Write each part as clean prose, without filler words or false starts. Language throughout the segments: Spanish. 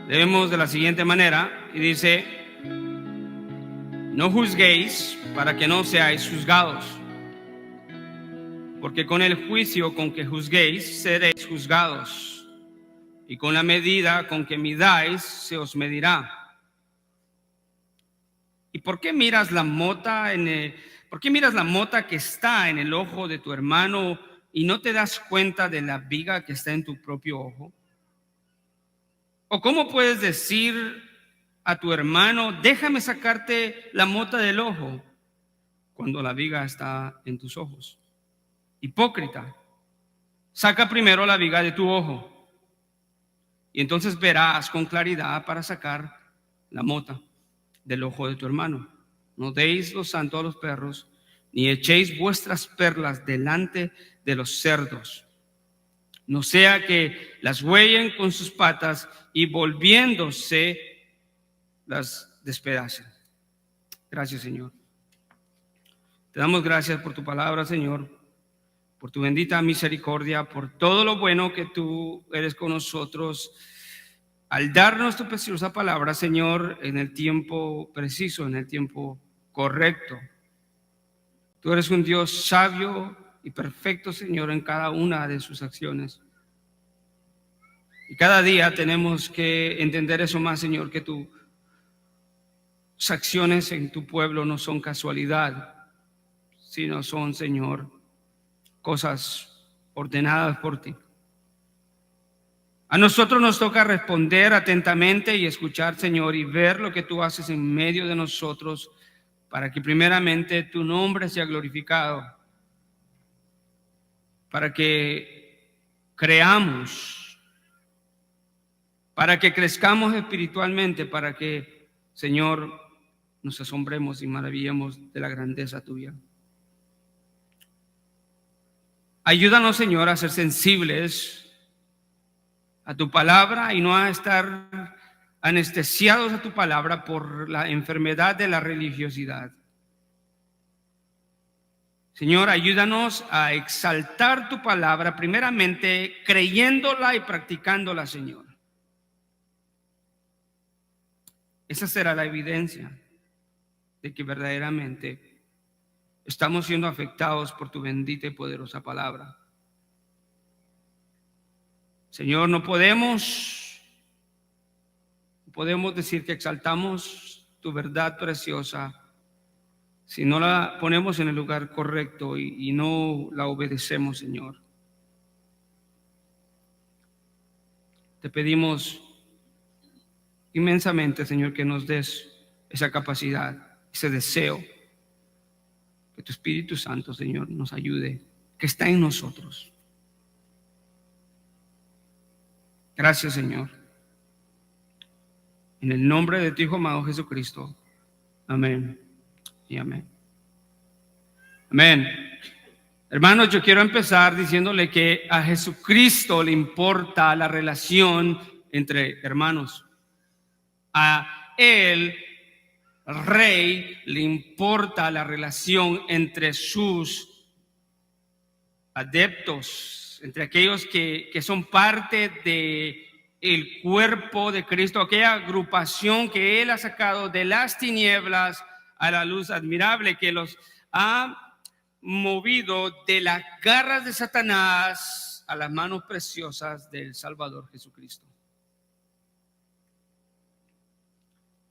Leemos de la siguiente manera y dice: no juzguéis para que no seáis juzgados, porque con el juicio con que juzguéis seréis juzgados, y con la medida con que midáis se os medirá. ¿Y por qué miras la mota que está en el ojo de tu hermano y no te das cuenta de la viga que está en tu propio ojo? ¿O cómo puedes decir a tu hermano: déjame sacarte la mota del ojo, cuando la viga está en tus ojos? Hipócrita, saca primero la viga de tu ojo, y entonces verás con claridad para sacar la mota del ojo de tu hermano. No deis lo santo a los perros, ni echéis vuestras perlas delante de los cerdos, no sea que las huellen con sus patas y volviéndose las despedacen. Gracias, Señor. Te damos gracias por tu palabra, Señor, por tu bendita misericordia, por todo lo bueno que tú eres con nosotros al darnos tu preciosa palabra, Señor, en el tiempo preciso, en el tiempo correcto. Tú eres un Dios sabio y perfecto, Señor, en cada una de sus acciones. Y cada día tenemos que entender eso más, Señor, que tus acciones en tu pueblo no son casualidad, sino son, Señor, cosas ordenadas por ti. A nosotros nos toca responder atentamente y escuchar, Señor, y ver lo que tú haces en medio de nosotros, para que primeramente tu nombre sea glorificado, para que creamos, para que crezcamos espiritualmente, para que, Señor, nos asombremos y maravillemos de la grandeza tuya. Ayúdanos, Señor, a ser sensibles a tu palabra y no a estar anestesiados a tu palabra por la enfermedad de la religiosidad. Señor, ayúdanos a exaltar tu palabra, primeramente creyéndola y practicándola, Señor. Esa será la evidencia de que verdaderamente estamos siendo afectados por tu bendita y poderosa palabra. Señor, no podemos decir que exaltamos tu verdad preciosa si no la ponemos en el lugar correcto y no la obedecemos, Señor. Te pedimos inmensamente, Señor, que nos des esa capacidad, ese deseo, que tu Espíritu Santo, Señor, nos ayude, que está en nosotros. Gracias, Señor. En el nombre de tu Hijo amado Jesucristo. Amén y amén. Amén. Hermanos, yo quiero empezar diciéndole que a Jesucristo le importa la relación entre hermanos. A Él, Rey, le importa la relación entre sus adeptos, entre aquellos que son parte del cuerpo de Cristo, aquella agrupación que Él ha sacado de las tinieblas a la luz admirable, que los ha movido de las garras de Satanás a las manos preciosas del Salvador Jesucristo.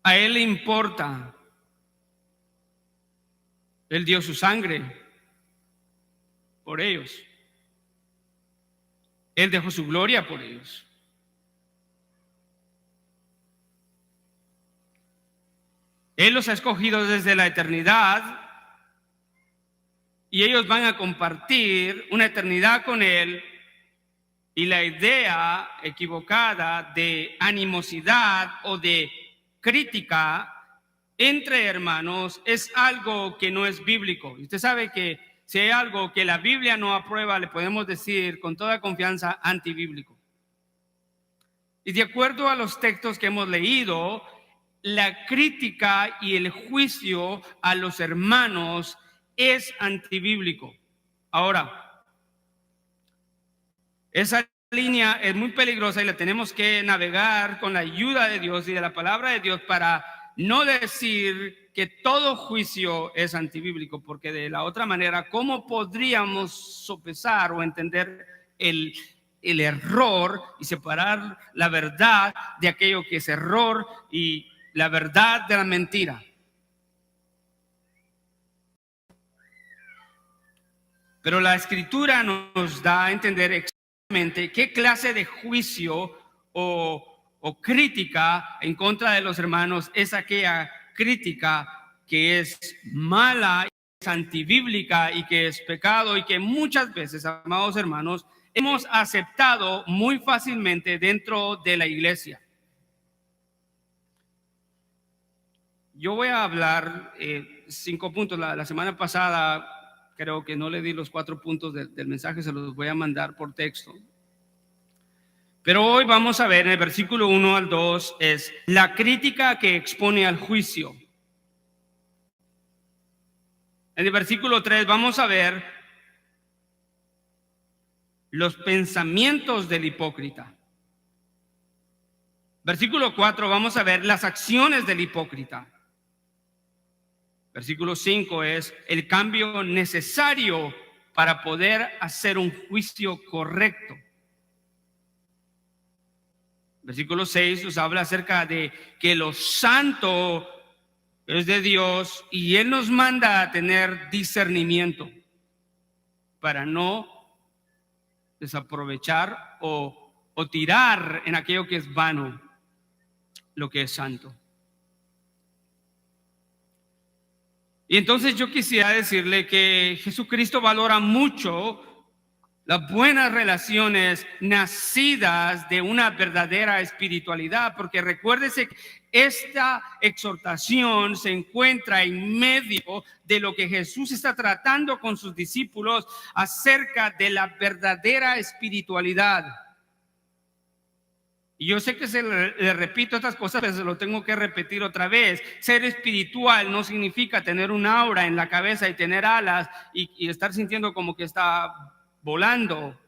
A Él le importa. Él dio su sangre por ellos. Él dejó su gloria por ellos. Él los ha escogido desde la eternidad y ellos van a compartir una eternidad con Él. Y la idea equivocada de animosidad o de crítica entre hermanos es algo que no es bíblico. Y usted sabe que si hay algo que la Biblia no aprueba, le podemos decir con toda confianza antibíblico. Y de acuerdo a los textos que hemos leído, la crítica y el juicio a los hermanos es antibíblico. Ahora, esa línea es muy peligrosa y la tenemos que navegar con la ayuda de Dios y de la palabra de Dios para no decir que todo juicio es antibíblico, porque de la otra manera, ¿cómo podríamos sopesar o entender el error y separar la verdad de aquello que es error y la verdad de la mentira? Pero la Escritura nos da a entender exactamente qué clase de juicio o crítica en contra de los hermanos es aquella crítica que es mala, es antibíblica y que es pecado, y que muchas veces, amados hermanos, hemos aceptado muy fácilmente dentro de la iglesia. Yo voy a hablar 5 puntos. La semana pasada creo que no le di los 4 puntos del mensaje, se los voy a mandar por texto. Pero hoy vamos a ver en el versículo 1 al 2 es la crítica que expone al juicio. En el versículo 3 vamos a ver los pensamientos del hipócrita. Versículo 4 vamos a ver las acciones del hipócrita. Versículo 5 es el cambio necesario para poder hacer un juicio correcto. Versículo 6 nos habla acerca de que lo santo es de Dios y Él nos manda a tener discernimiento para no desaprovechar o tirar en aquello que es vano lo que es santo. Y entonces yo quisiera decirle que Jesucristo valora mucho las buenas relaciones nacidas de una verdadera espiritualidad, porque recuérdese que esta exhortación se encuentra en medio de lo que Jesús está tratando con sus discípulos acerca de la verdadera espiritualidad. Y yo sé que le repito estas cosas, pero se lo tengo que repetir otra vez. Ser espiritual no significa tener un aura en la cabeza y tener alas y estar sintiendo como que está volando.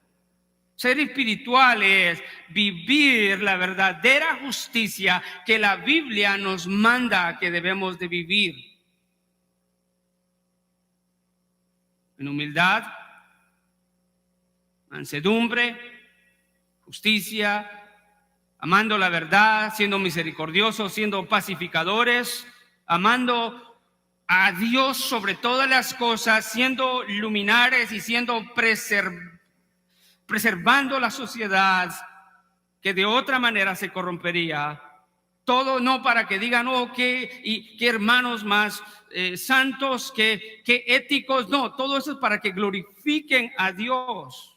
Ser espiritual es vivir la verdadera justicia que la Biblia nos manda que debemos de vivir. En humildad, mansedumbre, justicia, amando la verdad, siendo misericordiosos, siendo pacificadores, amando a Dios sobre todas las cosas, siendo luminares y siendo preservando la sociedad que de otra manera se corrompería. Todo no para que digan, oh, qué hermanos más santos, qué éticos. No, todo eso es para que glorifiquen a Dios.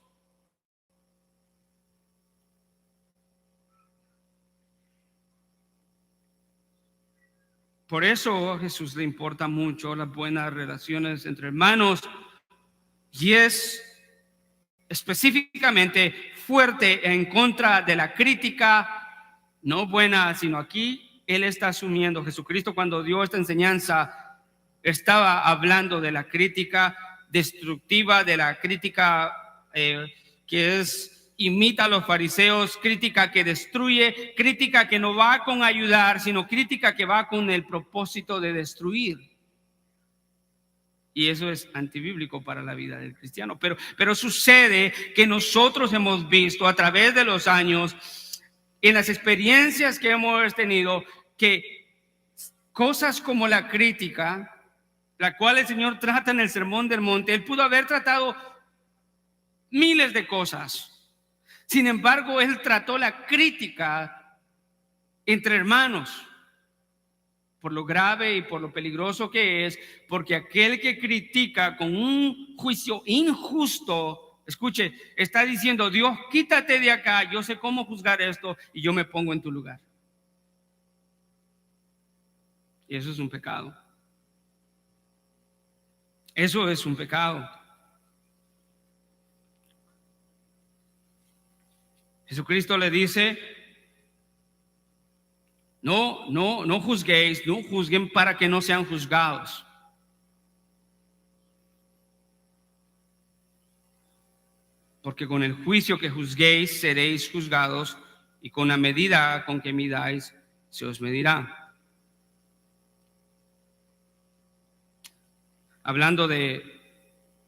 Por eso a Jesús le importa mucho las buenas relaciones entre hermanos y es específicamente fuerte en contra de la crítica no buena, sino aquí Él está asumiendo, Jesucristo cuando dio esta enseñanza estaba hablando de la crítica destructiva, de la crítica que imita a los fariseos, crítica que destruye, crítica que no va con ayudar, sino crítica que va con el propósito de destruir. Y eso es antibíblico para la vida del cristiano. Pero sucede que nosotros hemos visto a través de los años, en las experiencias que hemos tenido, que cosas como la crítica, la cual el Señor trata en el Sermón del Monte, Él pudo haber tratado miles de cosas. Sin embargo, Él trató la crítica entre hermanos por lo grave y por lo peligroso que es, porque aquel que critica con un juicio injusto, escuche, está diciendo, Dios, quítate de acá, yo sé cómo juzgar esto y yo me pongo en tu lugar. Y eso es un pecado. Eso es un pecado. Jesucristo le dice, no juzguéis, no juzguen para que no sean juzgados. porque con el juicio que juzguéis seréis juzgados, y con la medida con que midáis se os medirá. Hablando de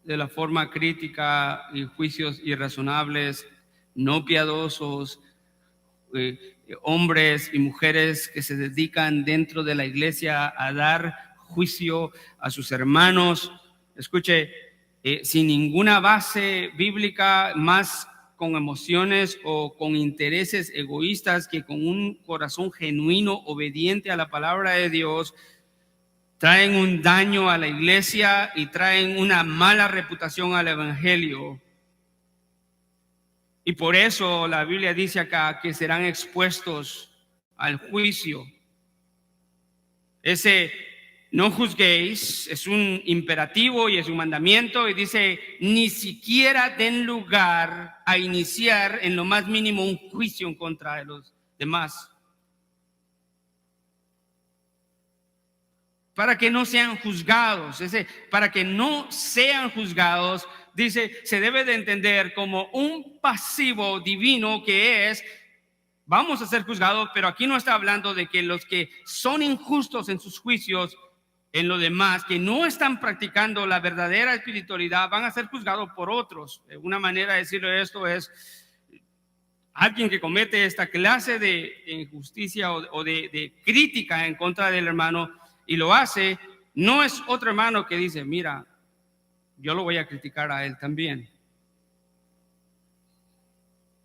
la forma crítica y juicios irrazonables, no piadosos, hombres y mujeres que se dedican dentro de la iglesia a dar juicio a sus hermanos, escuche, sin ninguna base bíblica, más con emociones o con intereses egoístas que con un corazón genuino, obediente a la palabra de Dios, traen un daño a la iglesia y traen una mala reputación al evangelio. Y por eso la Biblia dice acá que serán expuestos al juicio. Ese no juzguéis es un imperativo y es un mandamiento, y dice: ni siquiera den lugar a iniciar en lo más mínimo un juicio en contra de los demás, para que no sean juzgados. Para que no sean juzgados, dice, se debe de entender como un pasivo divino, que es: vamos a ser juzgados, pero aquí no está hablando de que los que son injustos en sus juicios, en lo demás, que no están practicando la verdadera espiritualidad, van a ser juzgados por otros. Una manera de decirlo esto es: alguien que comete esta clase de injusticia o de crítica en contra del hermano y lo hace, no es otro hermano que dice: mira, yo lo voy a criticar a él también,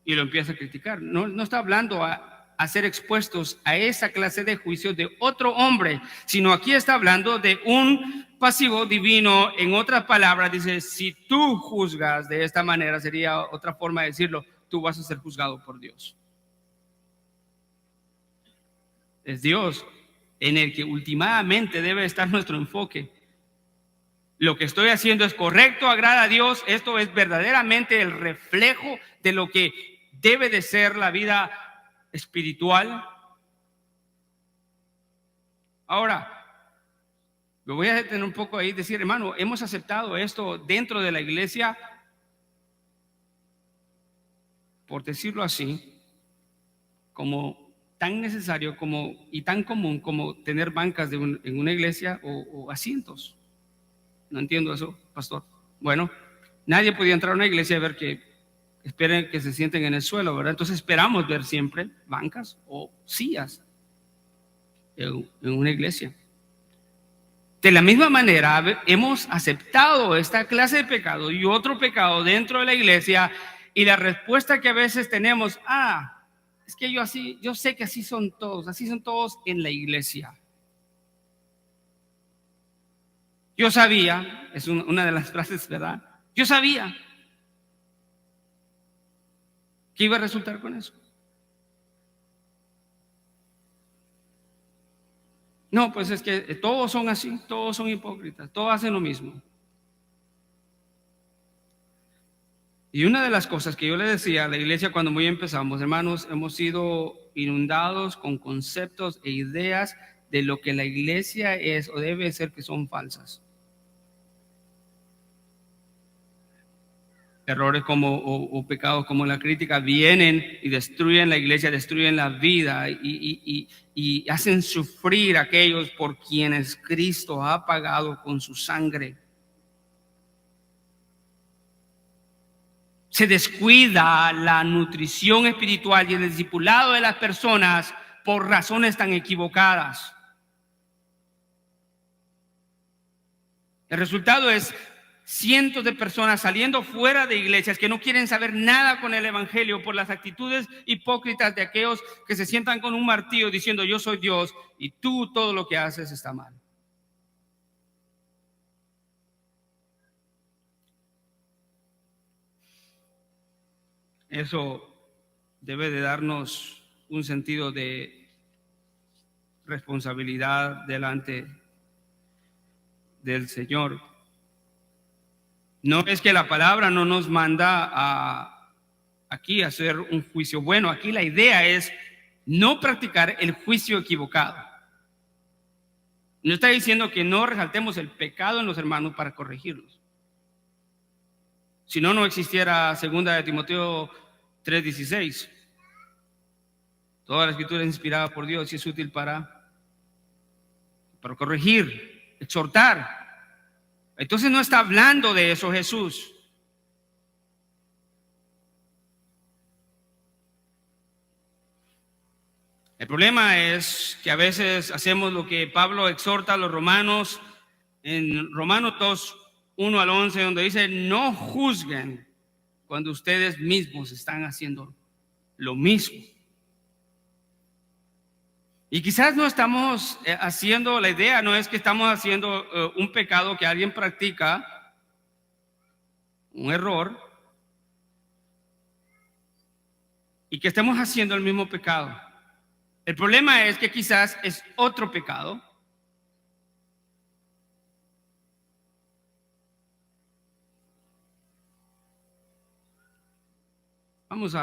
y lo empieza a criticar. No está hablando a ser expuestos a esa clase de juicios de otro hombre, sino aquí está hablando de un pasivo divino. En otras palabras, dice: si tú juzgas de esta manera, sería otra forma de decirlo, tú vas a ser juzgado por Dios. Es Dios en el que últimamente debe estar nuestro enfoque. Lo que estoy haciendo es correcto, agrada a Dios. Esto es verdaderamente el reflejo de lo que debe de ser la vida espiritual. Ahora, me voy a detener un poco ahí y decir: hermano, hemos aceptado esto dentro de la iglesia, por decirlo así, como tan necesario y tan común como tener bancas en una iglesia o asientos. No entiendo eso, pastor. Bueno, nadie podía entrar a una iglesia y ver que esperen que se sienten en el suelo, ¿verdad? Entonces esperamos ver siempre bancas o sillas en una iglesia. De la misma manera, hemos aceptado esta clase de pecado y otro pecado dentro de la iglesia, y la respuesta que a veces tenemos: es que yo sé que así son todos en la iglesia. Yo sabía, es una de las frases, ¿verdad? Yo sabía que iba a resultar con eso. No, pues es que todos son así, todos son hipócritas, todos hacen lo mismo. Y una de las cosas que yo le decía a la iglesia cuando muy empezamos: hermanos, hemos sido inundados con conceptos e ideas de lo que la iglesia es o debe ser, que son falsas. Errores o pecados como la crítica vienen y destruyen la iglesia, destruyen la vida y hacen sufrir a aquellos por quienes Cristo ha pagado con su sangre. Se descuida la nutrición espiritual y el discipulado de las personas por razones tan equivocadas. El resultado es cientos de personas saliendo fuera de iglesias que no quieren saber nada con el evangelio por las actitudes hipócritas de aquellos que se sientan con un martillo diciendo: yo soy Dios y tú todo lo que haces está mal. Eso debe de darnos un sentido de responsabilidad delante del Señor. No es que la palabra no nos manda aquí a hacer un juicio bueno. Aquí la idea es no practicar el juicio equivocado. No está diciendo que no resaltemos el pecado en los hermanos para corregirlos, Si no, no existiera 2 de Timoteo 3:16. Toda la escritura es inspirada por Dios y es útil para corregir, exhortar. Entonces no está hablando de eso Jesús. El problema es que a veces hacemos lo que Pablo exhorta a los romanos en Romanos 2:1-11, donde dice: no juzguen cuando ustedes mismos están haciendo lo mismo. Y quizás no estamos haciendo, la idea no es que estamos haciendo un pecado que alguien practica, un error, y que estemos haciendo el mismo pecado. El problema es que quizás es otro pecado. Vamos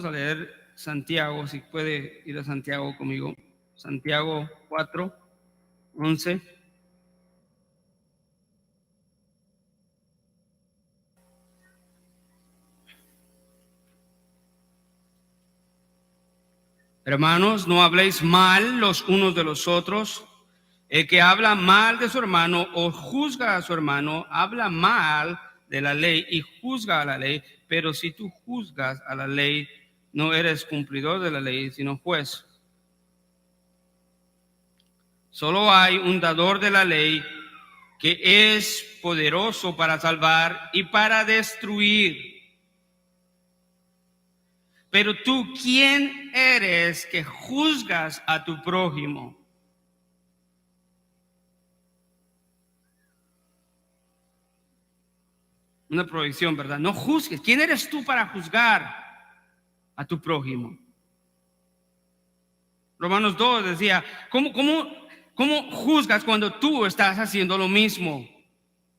a leer Santiago, si puede ir a Santiago conmigo. Santiago 4:11. Hermanos, no habléis mal los unos de los otros. El que habla mal de su hermano o juzga a su hermano, habla mal de la ley y juzga a la ley. Pero si tú juzgas a la ley, no eres cumplidor de la ley, sino juez. Solo hay un dador de la ley que es poderoso para salvar y para destruir. Pero tú, ¿quién eres que juzgas a tu prójimo? Una prohibición, ¿verdad? No juzgues. ¿Quién eres tú para juzgar a tu prójimo? Romanos 2 decía: ¿cómo juzgas cuando tú estás haciendo lo mismo?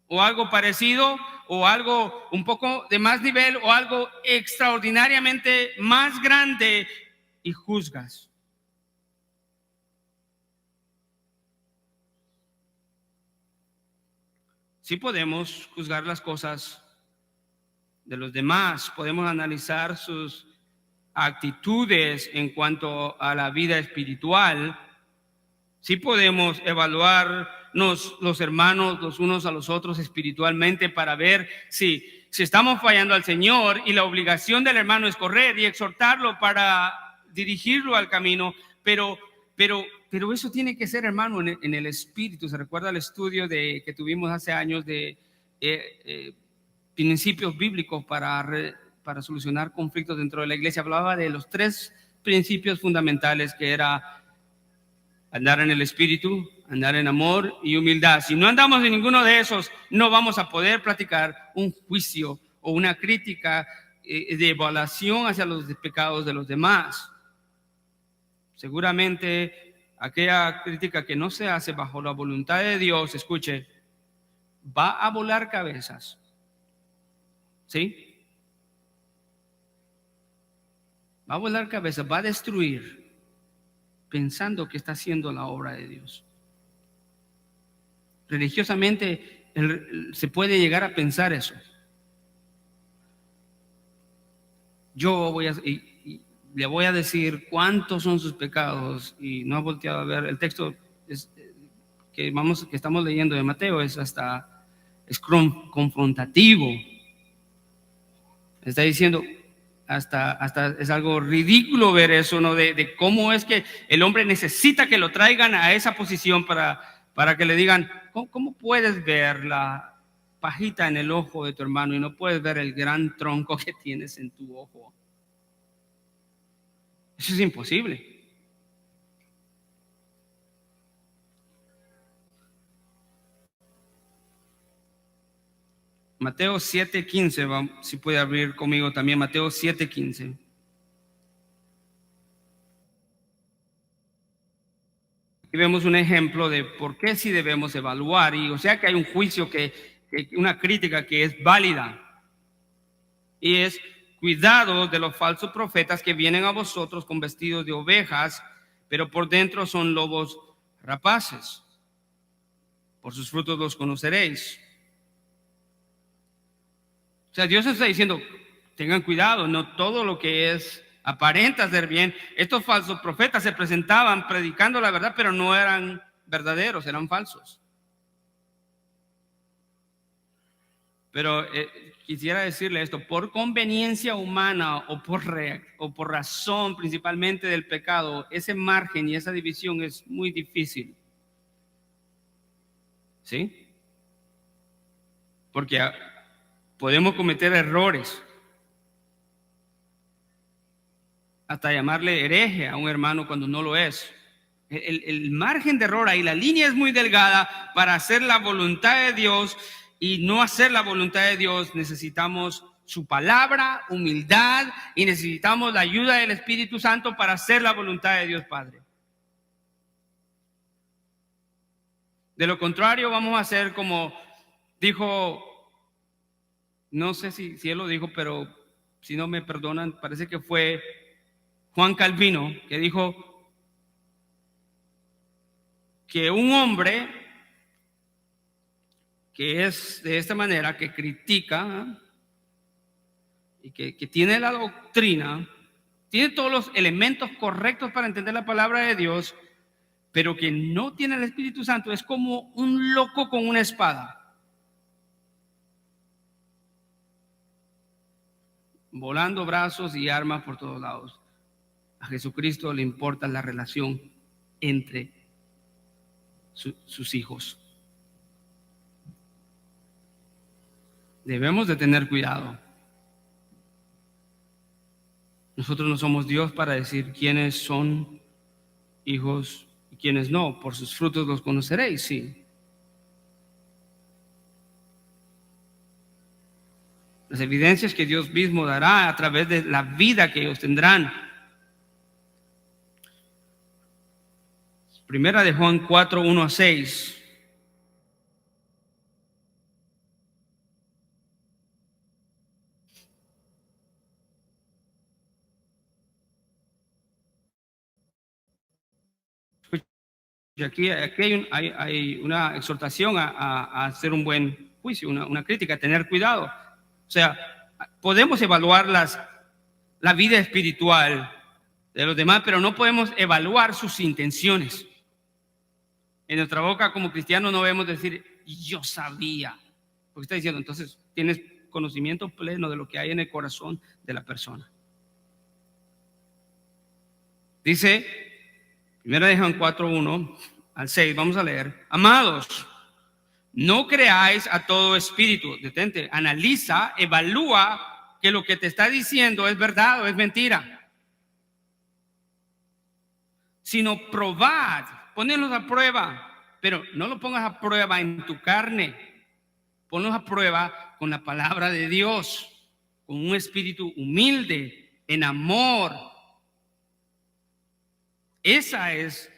O algo parecido, o algo un poco de más nivel, o algo extraordinariamente más grande, y juzgas. Sí podemos juzgar las cosas de los demás, podemos analizar sus actitudes en cuanto a la vida espiritual. Sí podemos evaluarnos los hermanos los unos a los otros espiritualmente para ver si estamos fallando al Señor, y la obligación del hermano es correr y exhortarlo para dirigirlo al camino, pero eso tiene que ser, hermano, en el espíritu. Se recuerda el estudio que tuvimos hace años de principios bíblicos para solucionar conflictos dentro de la iglesia. Hablaba de los 3 principios fundamentales, que era andar en el espíritu, andar en amor y humildad. Si no andamos en ninguno de esos, no vamos a poder practicar un juicio o una crítica de evaluación hacia los pecados de los demás. Seguramente aquella crítica que no se hace bajo la voluntad de Dios, escuche, va a volar cabezas. ¿Sí? Va a volar cabezas, va a destruir, pensando que está haciendo la obra de Dios. Religiosamente se puede llegar a pensar eso. Yo le voy a decir cuántos son sus pecados, y no ha volteado a ver el texto que estamos leyendo de Mateo. Es confrontativo. Está diciendo, hasta es algo ridículo ver eso, ¿no? De cómo es que el hombre necesita que lo traigan a esa posición para que le digan: ¿cómo puedes ver la pajita en el ojo de tu hermano y no puedes ver el gran tronco que tienes en tu ojo? Eso es imposible. Mateo 7:15, si puede abrir conmigo también, Mateo 7:15. Aquí vemos un ejemplo de por qué sí debemos evaluar, y o sea que hay un juicio, una crítica que es válida, y es: cuidado de los falsos profetas que vienen a vosotros con vestidos de ovejas, pero por dentro son lobos rapaces. Por sus frutos los conoceréis. O sea, Dios está diciendo, tengan cuidado, no todo lo que es aparenta ser bien. Estos falsos profetas se presentaban predicando la verdad, pero no eran verdaderos, eran falsos. Pero quisiera decirle esto, por conveniencia humana o por razón principalmente del pecado, ese margen y esa división es muy difícil. ¿Sí? Porque podemos cometer errores. Hasta llamarle hereje a un hermano cuando no lo es. El margen de error ahí, la línea es muy delgada para hacer la voluntad de Dios y no hacer la voluntad de Dios. Necesitamos su palabra, humildad, y necesitamos la ayuda del Espíritu Santo para hacer la voluntad de Dios Padre. De lo contrario, vamos a hacer como dijo, no sé si él lo dijo, pero si no me perdonan, parece que fue Juan Calvino, que dijo que un hombre que es de esta manera, que critica y que tiene la doctrina, tiene todos los elementos correctos para entender la palabra de Dios, pero que no tiene el Espíritu Santo, es como un loco con una espada. Volando brazos y armas por todos lados. A Jesucristo le importa la relación entre sus hijos. Debemos de tener cuidado. Nosotros no somos Dios para decir quiénes son hijos y quiénes no. Por sus frutos los conoceréis, sí. Las evidencias que Dios mismo dará a través de la vida que ellos tendrán. Primera de Juan 4, 1 a 6. Y aquí hay una exhortación a hacer un buen juicio, una crítica, a tener cuidado. O sea, podemos evaluar la vida espiritual de los demás, pero no podemos evaluar sus intenciones. En nuestra boca como cristianos no debemos decir, yo sabía. Porque está diciendo, entonces tienes conocimiento pleno de lo que hay en el corazón de la persona. Dice, primera de Juan 4, 1 al 6, vamos a leer. Amados, no creáis a todo espíritu. Detente, analiza, evalúa que lo que te está diciendo es verdad o es mentira. Sino probad, ponedlos a prueba, pero no lo pongas a prueba en tu carne. Ponlos a prueba con la palabra de Dios, con un espíritu humilde, en amor. Esa es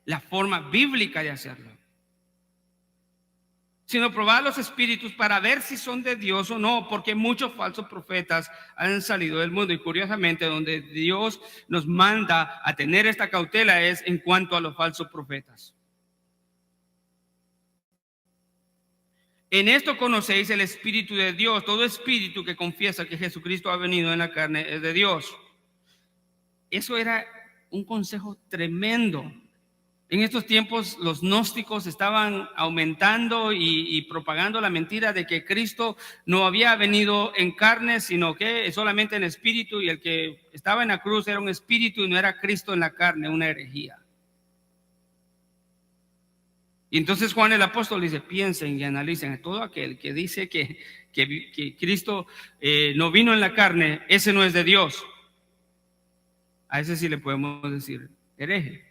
la forma bíblica de hacerlo. Sino probar los espíritus para ver si son de Dios o no, porque muchos falsos profetas han salido del mundo. Y curiosamente, donde Dios nos manda a tener esta cautela es en cuanto a los falsos profetas. En esto conocéis el Espíritu de Dios. Todo espíritu que confiesa que Jesucristo ha venido en la carne es de Dios. Eso era un consejo tremendo. En estos tiempos los gnósticos estaban aumentando y propagando la mentira de que Cristo no había venido en carne, sino que solamente en espíritu, y el que estaba en la cruz era un espíritu y no era Cristo en la carne, una herejía. Y entonces Juan el apóstol dice, piensen y analicen a todo aquel que dice que Cristo no vino en la carne, ese no es de Dios. A ese sí le podemos decir hereje.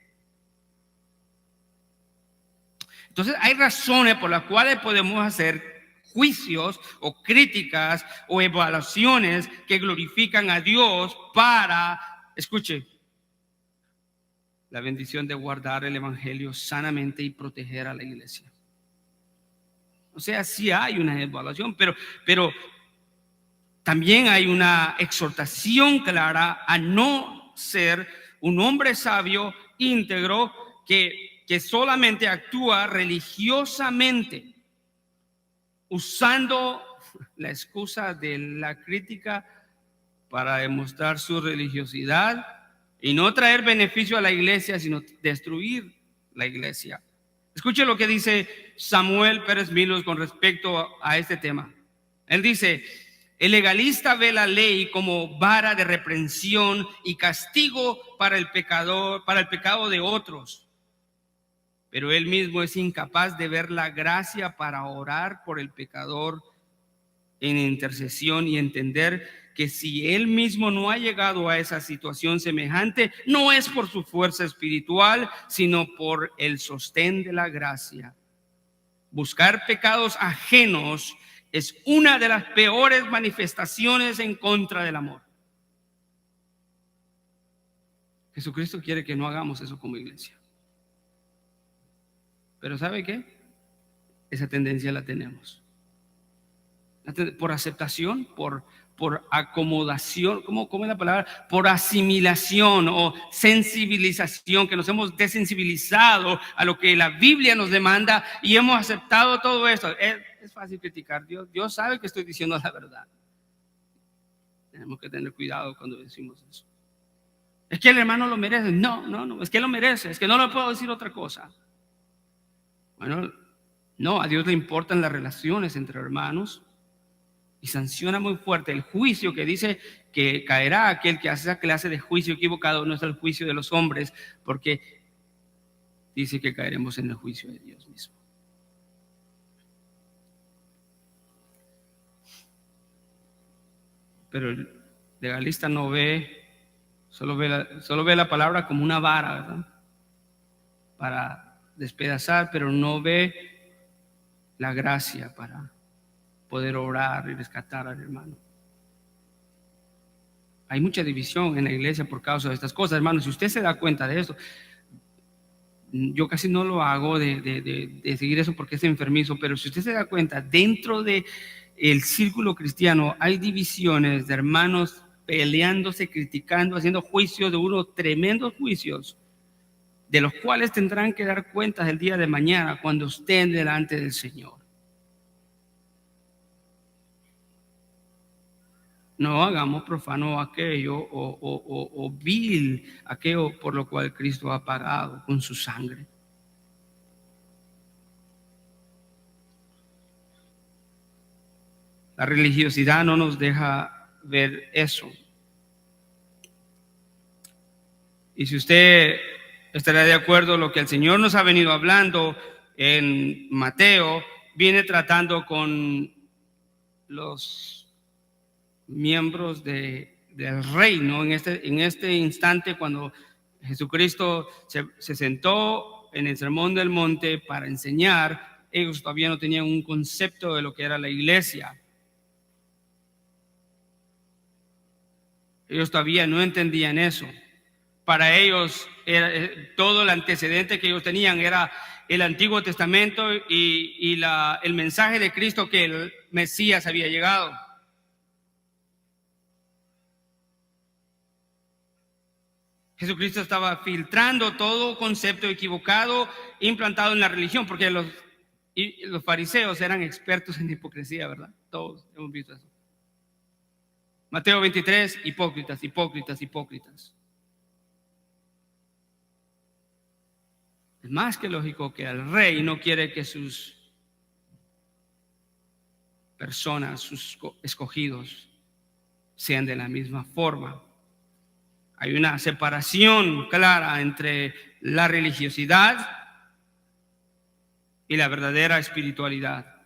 Entonces hay razones por las cuales podemos hacer juicios o críticas o evaluaciones que glorifican a Dios para, escuche, la bendición de guardar el evangelio sanamente y proteger a la iglesia. O sea, sí hay una evaluación, pero también hay una exhortación clara a no ser un hombre sabio, íntegro, que que solamente actúa religiosamente, usando la excusa de la crítica para demostrar su religiosidad y no traer beneficio a la iglesia, sino destruir la iglesia. Escuche lo que dice Samuel Pérez Milos con respecto a este tema. Él dice: el legalista ve la ley como vara de reprensión y castigo para el pecador, para el pecado de otros, pero él mismo es incapaz de ver la gracia para orar por el pecador en intercesión y entender que si él mismo no ha llegado a esa situación semejante, no es por su fuerza espiritual, sino por el sostén de la gracia. Buscar pecados ajenos es una de las peores manifestaciones en contra del amor. Jesucristo quiere que no hagamos eso como iglesia. Pero ¿sabe qué? Esa tendencia la tenemos. Por aceptación, por acomodación, ¿cómo es la palabra? Por asimilación o sensibilización, que nos hemos desensibilizado a lo que la Biblia nos demanda y hemos aceptado todo esto. Es fácil criticar. Dios sabe que estoy diciendo la verdad. Tenemos que tener cuidado cuando decimos eso. Es que el hermano lo merece. No, es que lo merece. Es que no le puedo decir otra cosa. Bueno, no, a Dios le importan las relaciones entre hermanos. Y sanciona muy fuerte el juicio que dice que caerá aquel que hace esa clase de juicio equivocado. No es el juicio de los hombres, porque dice que caeremos en el juicio de Dios mismo. Pero el legalista no ve, solo ve la palabra como una vara, ¿verdad? Para despedazar, pero no ve la gracia para poder orar y rescatar al hermano. Hay mucha división en la iglesia por causa de estas cosas, hermanos. Si usted se da cuenta de esto, yo casi no lo hago de seguir eso porque es enfermizo, pero si usted se da cuenta, dentro de el círculo cristiano hay divisiones de hermanos peleándose, criticando, haciendo juicios de unos tremendos juicios, de los cuales tendrán que dar cuentas el día de mañana cuando estén delante del Señor. No hagamos profano aquello o vil aquello por lo cual Cristo ha pagado con su sangre. La religiosidad no nos deja ver eso. Y si usted estará de acuerdo, lo que el Señor nos ha venido hablando en Mateo, viene tratando con los miembros del reino en este instante, cuando Jesucristo se sentó en el Sermón del Monte para enseñar. Ellos todavía no tenían un concepto de lo que era la iglesia. Ellos todavía no entendían eso. Para ellos todo el antecedente que ellos tenían era el Antiguo Testamento y el mensaje de Cristo, que el Mesías había llegado. Jesucristo estaba filtrando todo concepto equivocado implantado en la religión, porque los fariseos eran expertos en hipocresía, ¿verdad? Todos hemos visto eso. Mateo 23, hipócritas. Es más que lógico que el rey no quiere que sus personas, sus escogidos, sean de la misma forma. Hay una separación clara entre la religiosidad y la verdadera espiritualidad,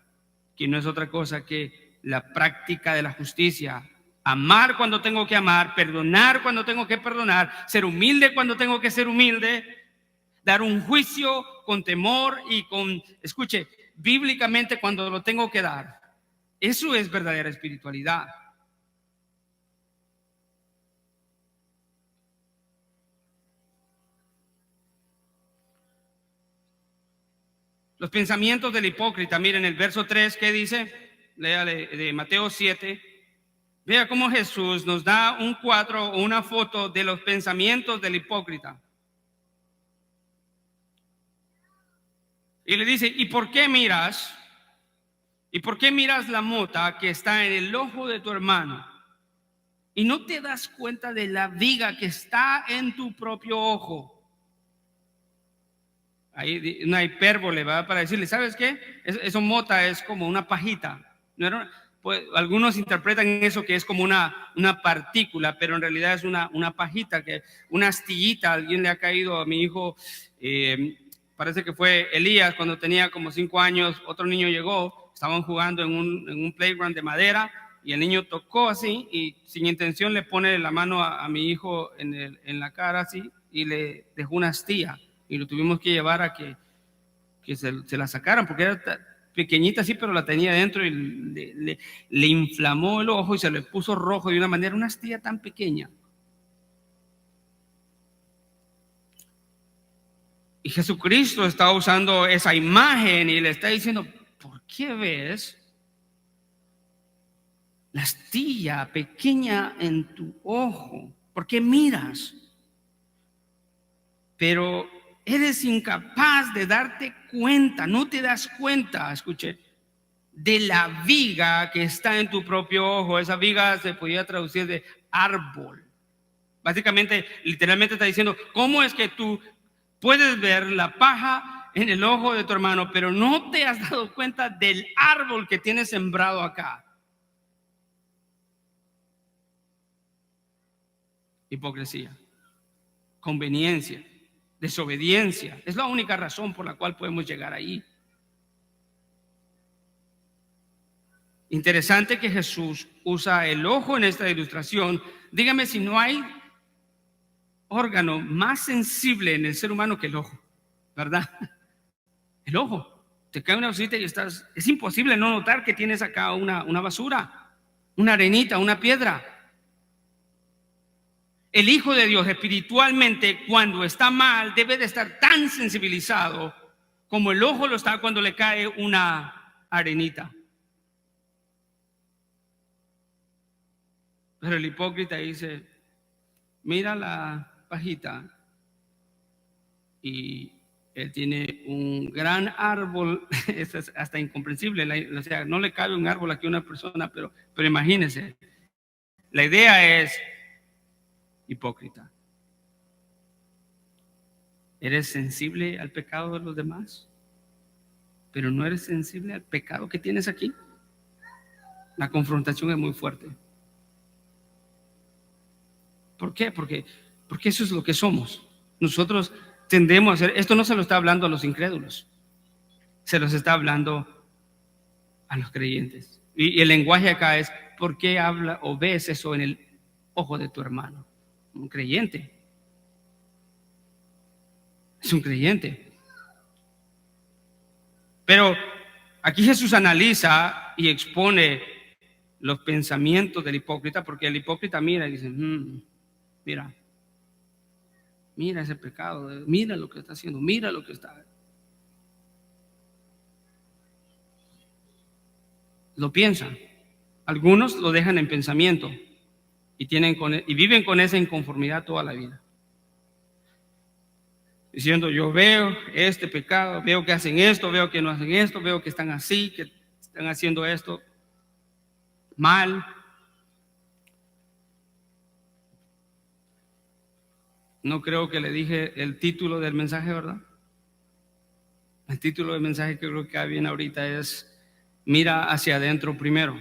que no es otra cosa que la práctica de la justicia. Amar cuando tengo que amar, perdonar cuando tengo que perdonar, ser humilde cuando tengo que ser humilde, dar un juicio con temor y escuche, bíblicamente cuando lo tengo que dar. Eso es verdadera espiritualidad. Los pensamientos del hipócrita. Miren el verso 3, ¿qué dice? Léale de Mateo 7. Vea cómo Jesús nos da un cuadro o una foto de los pensamientos del hipócrita. Y le dice, ¿y por qué miras? ¿Y por qué miras la mota que está en el ojo de tu hermano? Y no te das cuenta de la viga que está en tu propio ojo. Hay una hipérbole, ¿verdad? Para decirle, ¿sabes qué? Eso mota es como una pajita. No era, pues, algunos interpretan eso que es como una partícula, pero en realidad es una pajita, una astillita. Alguien le ha caído a mi hijo, parece que fue Elías, cuando tenía como 5 años, otro niño llegó, estaban jugando en un playground de madera, y el niño tocó así, y sin intención le pone la mano a mi hijo en la cara así, y le dejó una astilla. Y lo tuvimos que llevar a que se la sacaran, porque era pequeñita así, pero la tenía dentro y le inflamó el ojo y se le puso rojo de una manera, una astilla tan pequeña. Y Jesucristo está usando esa imagen y le está diciendo, ¿por qué ves la astilla pequeña en tu ojo? ¿Por qué miras? Pero eres incapaz de darte cuenta, no te das cuenta, escuche, de la viga que está en tu propio ojo. Esa viga se podía traducir de árbol. Básicamente, literalmente está diciendo, ¿cómo es que tú puedes ver la paja en el ojo de tu hermano, pero no te has dado cuenta del árbol que tienes sembrado acá? Hipocresía, conveniencia, desobediencia. Es la única razón por la cual podemos llegar ahí. Interesante que Jesús usa el ojo en esta ilustración. Dígame si no hay órgano más sensible en el ser humano que el ojo, ¿verdad? El ojo. Te cae una cosita y es imposible no notar que tienes acá una basura, una arenita, una piedra. El Hijo de Dios espiritualmente, cuando está mal, debe de estar tan sensibilizado como el ojo lo está cuando le cae una arenita. Pero el hipócrita dice, mira la pajita, y él tiene un gran árbol. Eso es hasta incomprensible, o sea, no le cabe un árbol aquí a una persona, pero imagínense, la idea es hipócrita. ¿Eres sensible al pecado de los demás, pero no eres sensible al pecado que tienes aquí? La confrontación es muy fuerte. ¿Por qué? Porque eso es lo que somos. Nosotros tendemos a hacer, esto no se lo está hablando a los incrédulos, se los está hablando a los creyentes. Y el lenguaje acá es, ¿por qué habla o ves eso en el ojo de tu hermano? Un creyente. Es un creyente. Pero aquí Jesús analiza y expone los pensamientos del hipócrita, porque el hipócrita mira y dice, mira ese pecado, mira lo que está haciendo, mira lo que está. Lo piensan. Algunos lo dejan en pensamiento y viven con esa inconformidad toda la vida. Diciendo, yo veo este pecado, veo que hacen esto, veo que no hacen esto, veo que están así, que están haciendo esto mal. No creo que le dije el título del mensaje, ¿verdad? El título del mensaje que creo que viene ahorita es, mira hacia adentro primero.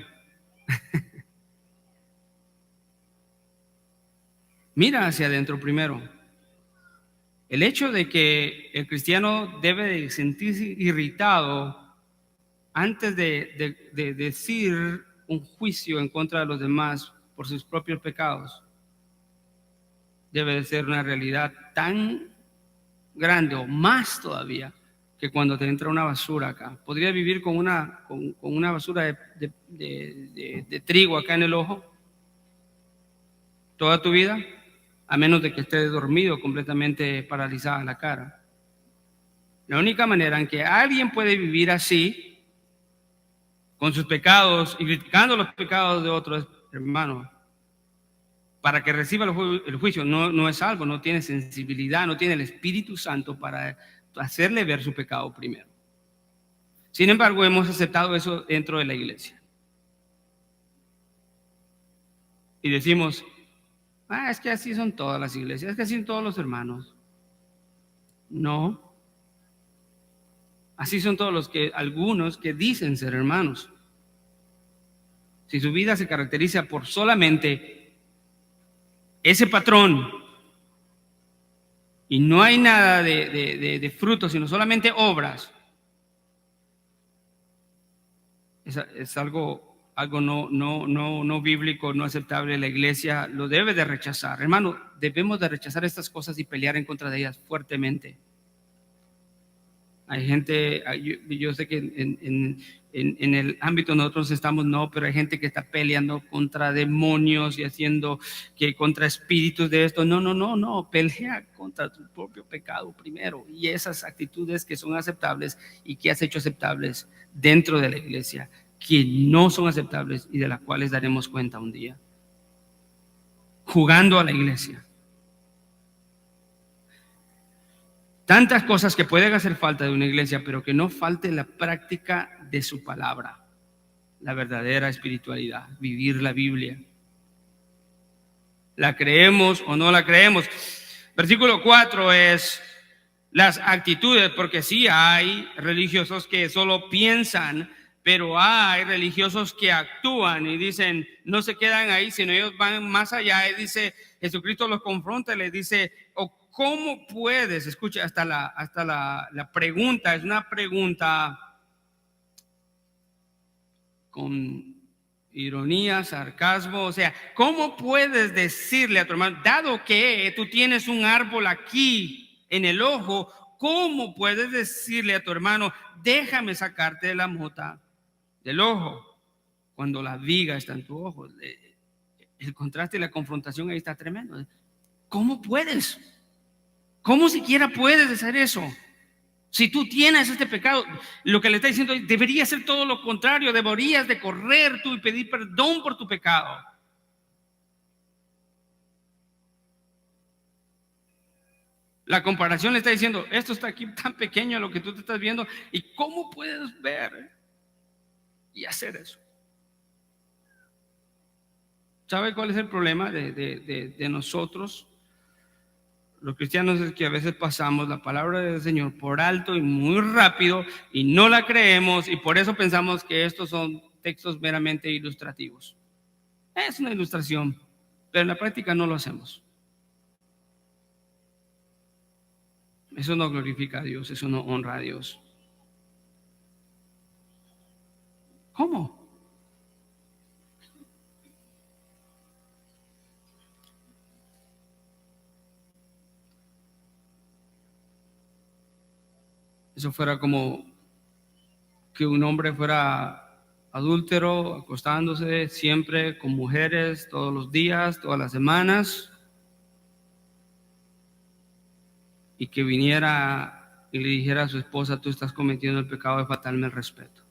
Mira hacia adentro primero. El hecho de que el cristiano debe de sentirse irritado antes de decir un juicio en contra de los demás por sus propios pecados debe de ser una realidad tan grande o más todavía que cuando te entra una basura acá. ¿Podría vivir con una basura de trigo acá en el ojo toda tu vida? A menos de que estés dormido, completamente paralizada la cara. La única manera en que alguien puede vivir así, con sus pecados y criticando los pecados de otros hermanos, para que reciba el juicio, no es salvo, no tiene sensibilidad, no tiene el Espíritu Santo para hacerle ver su pecado primero. Sin embargo, hemos aceptado eso dentro de la iglesia. Y decimos, es que así son todas las iglesias, es que así son todos los hermanos. No. Así son todos algunos que dicen ser hermanos. Si su vida se caracteriza por solamente ese patrón y no hay nada de frutos, sino solamente obras, es algo no bíblico, no aceptable. La iglesia lo debe de rechazar. Hermano, debemos de rechazar estas cosas y pelear en contra de ellas fuertemente. Hay gente, yo sé que en el ámbito nosotros estamos, pero hay gente que está peleando contra demonios y haciendo que contra espíritus de esto. No, pelea contra tu propio pecado primero. Y esas actitudes que son aceptables y que has hecho aceptables dentro de la iglesia, que no son aceptables y de las cuales daremos cuenta un día. Jugando a la iglesia. Tantas cosas que pueden hacer falta de una iglesia, pero que no falte la práctica de su palabra, la verdadera espiritualidad, vivir la Biblia. ¿La creemos o no la creemos? Versículo 4 es las actitudes, porque sí hay religiosos que solo piensan, pero hay religiosos que actúan y dicen, no se quedan ahí, sino ellos van más allá. Y dice, Jesucristo los confronta y les dice, ¿cómo puedes? Escucha, hasta la pregunta, es una pregunta con ironía, sarcasmo, o sea, ¿cómo puedes decirle a tu hermano, dado que tú tienes un árbol aquí en el ojo, cómo puedes decirle a tu hermano, déjame sacarte de la mota del ojo, cuando la viga está en tu ojo? El contraste y la confrontación ahí está tremendo. ¿Cómo puedes? ¿Cómo siquiera puedes hacer eso? Si tú tienes este pecado, lo que le está diciendo, debería ser todo lo contrario, deberías de correr tú y pedir perdón por tu pecado. La comparación le está diciendo, esto está aquí tan pequeño lo que tú te estás viendo, y cómo puedes ver y hacer eso. ¿Sabe cuál es el problema de nosotros? Los cristianos es que a veces pasamos la palabra del Señor por alto y muy rápido y no la creemos, y por eso pensamos que estos son textos meramente ilustrativos. Es una ilustración, pero en la práctica no lo hacemos. Eso no glorifica a Dios, eso no honra a Dios. ¿Cómo? Eso fuera como que un hombre fuera adúltero, acostándose siempre con mujeres todos los días, todas las semanas, y que viniera y le dijera a su esposa, tú estás cometiendo el pecado de faltarme el respeto.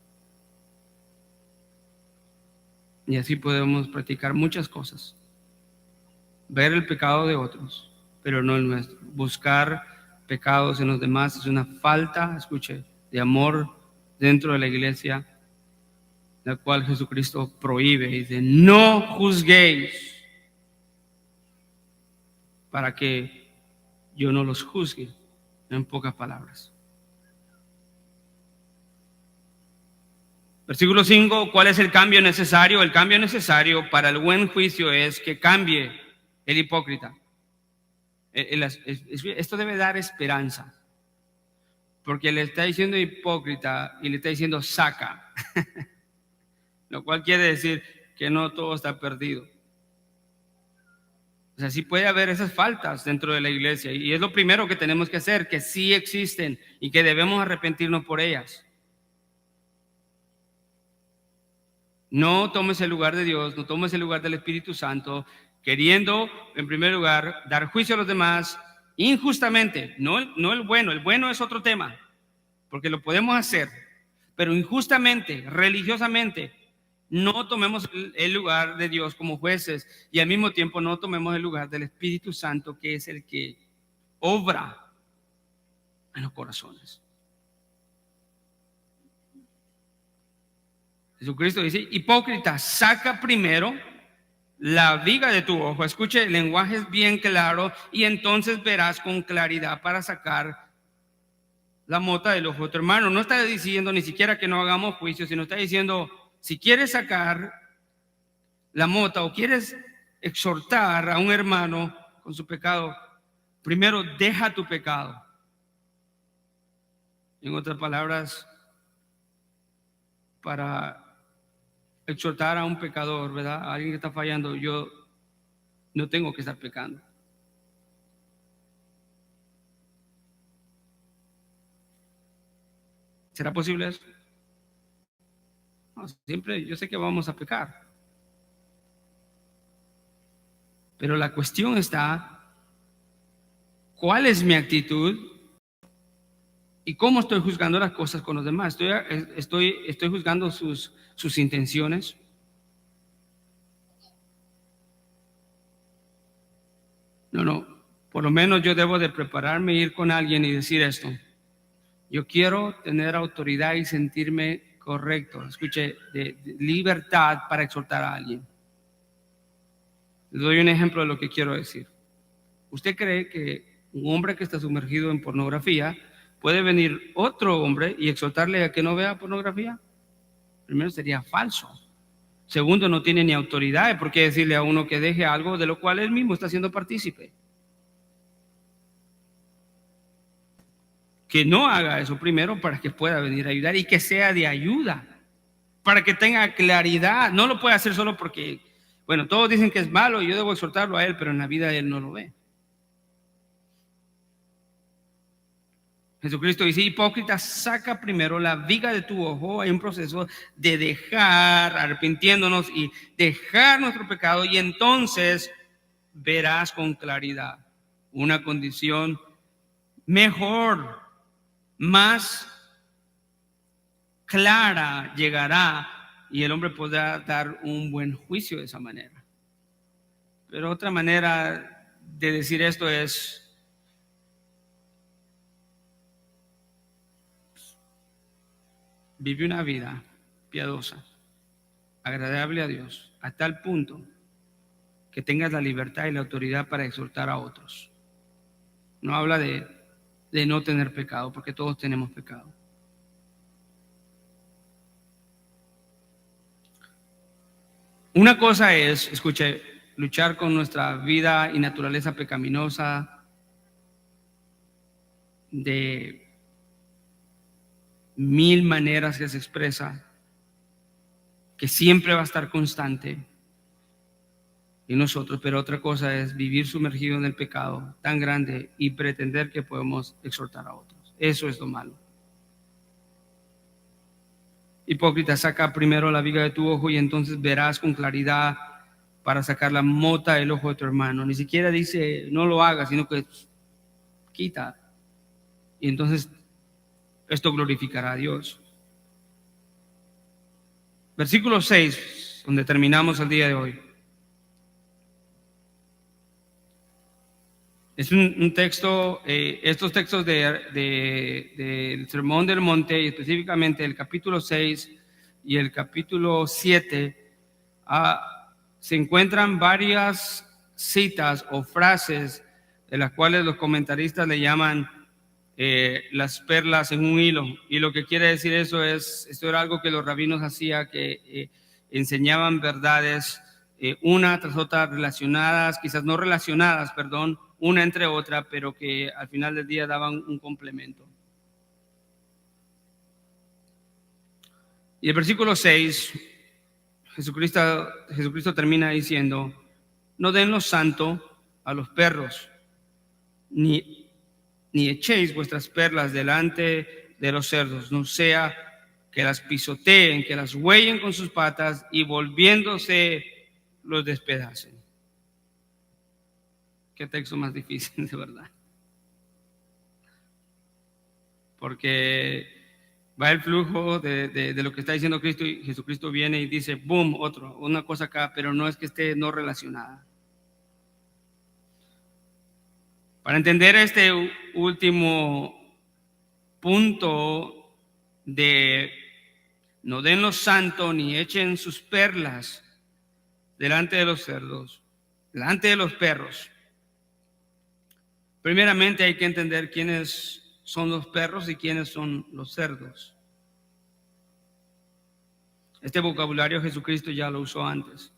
Y así podemos practicar muchas cosas. Ver el pecado de otros, pero no el nuestro. Buscar pecados en los demás es una falta, escuche, de amor dentro de la iglesia, la cual Jesucristo prohíbe. Dice, no juzguéis, para que yo no los juzgue, en pocas palabras. Versículo 5, ¿cuál es el cambio necesario? El cambio necesario para el buen juicio es que cambie el hipócrita. Esto debe dar esperanza, porque le está diciendo hipócrita y le está diciendo saca, lo cual quiere decir que no todo está perdido. O sea, sí puede haber esas faltas dentro de la iglesia, y es lo primero que tenemos que hacer, que sí existen y que debemos arrepentirnos por ellas. No tomes el lugar de Dios, no tomes el lugar del Espíritu Santo, queriendo, en primer lugar, dar juicio a los demás injustamente, no el bueno. El bueno es otro tema, porque lo podemos hacer, pero injustamente, religiosamente, no tomemos el lugar de Dios como jueces, y al mismo tiempo no tomemos el lugar del Espíritu Santo, que es el que obra en los corazones. Jesucristo dice, hipócrita, saca primero la viga de tu ojo. Escuche, el lenguaje es bien claro y entonces verás con claridad para sacar la mota del ojo de tu hermano. No está diciendo ni siquiera que no hagamos juicio, sino está diciendo, si quieres sacar la mota o quieres exhortar a un hermano con su pecado, primero deja tu pecado. En otras palabras, para exhortar a un pecador, ¿verdad? A alguien que está fallando, yo no tengo que estar pecando. ¿Será posible eso? No, siempre yo sé que vamos a pecar. Pero la cuestión está, ¿cuál es mi actitud? ¿Y cómo estoy juzgando las cosas con los demás? ¿Estoy juzgando sus intenciones? No. Por lo menos yo debo de prepararme, ir con alguien y decir esto. Yo quiero tener autoridad y sentirme correcto. Escuche, de libertad para exhortar a alguien. Les doy un ejemplo de lo que quiero decir. ¿Usted cree que un hombre que está sumergido en pornografía puede venir otro hombre y exhortarle a que no vea pornografía? Primero, sería falso. Segundo, no tiene ni autoridad de por qué decirle a uno que deje algo de lo cual él mismo está siendo partícipe. Que no haga eso primero para que pueda venir a ayudar y que sea de ayuda, para que tenga claridad. No lo puede hacer solo porque, bueno, todos dicen que es malo y yo debo exhortarlo a él, pero en la vida él no lo ve. Jesucristo dice, hipócrita, saca primero la viga de tu ojo. Hay un proceso de dejar, arrepintiéndonos y dejar nuestro pecado, y entonces verás con claridad una condición mejor, más clara llegará, y el hombre podrá dar un buen juicio de esa manera. Pero otra manera de decir esto es, vive una vida piadosa, agradable a Dios, a tal punto que tengas la libertad y la autoridad para exhortar a otros. No habla de no tener pecado, porque todos tenemos pecado. Una cosa es, escuche, luchar con nuestra vida y naturaleza pecaminosa de mil maneras que se expresa, que siempre va a estar constante en nosotros, pero otra cosa es vivir sumergido en el pecado tan grande y pretender que podemos exhortar a otros. Eso es lo malo. Hipócrita, saca primero la viga de tu ojo y entonces verás con claridad para sacar la mota del ojo de tu hermano. Ni siquiera dice no lo hagas, sino que quita. Y entonces esto glorificará a Dios. Versículo 6, donde terminamos el día de hoy. Es un texto, estos textos del Sermón del Monte, y específicamente el capítulo 6 y el capítulo 7, se encuentran varias citas o frases de las cuales los comentaristas le llaman las perlas en un hilo. Y lo que quiere decir eso es, esto era algo que los rabinos hacían, que enseñaban verdades una tras otra relacionadas, quizás no relacionadas, perdón, una entre otra, pero que al final del día daban un complemento. Y el versículo 6, Jesucristo termina diciendo, no den lo santo a los perros, ni echéis vuestras perlas delante de los cerdos, no sea que las pisoteen, que las huellen con sus patas y volviéndose los despedacen. Qué texto más difícil, de verdad. Porque va el flujo de lo que está diciendo Cristo, y Jesucristo viene y dice, boom, una cosa acá, pero no es que esté no relacionada. Para entender este último punto de no den lo santo ni echen sus perlas delante de los cerdos, delante de los perros. Primeramente hay que entender quiénes son los perros y quiénes son los cerdos. Este vocabulario Jesucristo ya lo usó antes.